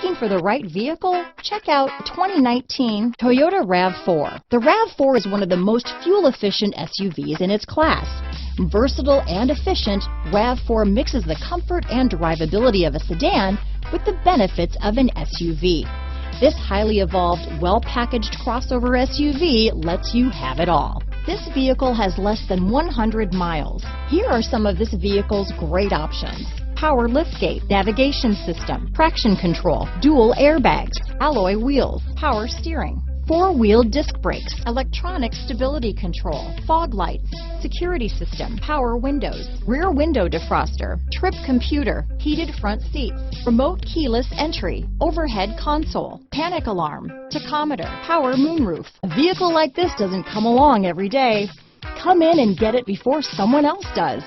Looking for the right vehicle? Check out 2019 Toyota RAV4. The RAV4 is one of the most fuel-efficient SUVs in its class. Versatile and efficient, RAV4 mixes the comfort and drivability of a sedan with the benefits of an SUV. This highly evolved, well-packaged crossover SUV lets you have it all. This vehicle has less than 100 miles. Here are some of this vehicle's great options: power liftgate, navigation system, traction control, dual airbags, alloy wheels, power steering, four-wheel disc brakes, electronic stability control, fog lights, security system, power windows, rear window defroster, trip computer, heated front seats, remote keyless entry, overhead console, panic alarm, tachometer, power moonroof. A vehicle like this doesn't come along every day. Come in and get it before someone else does.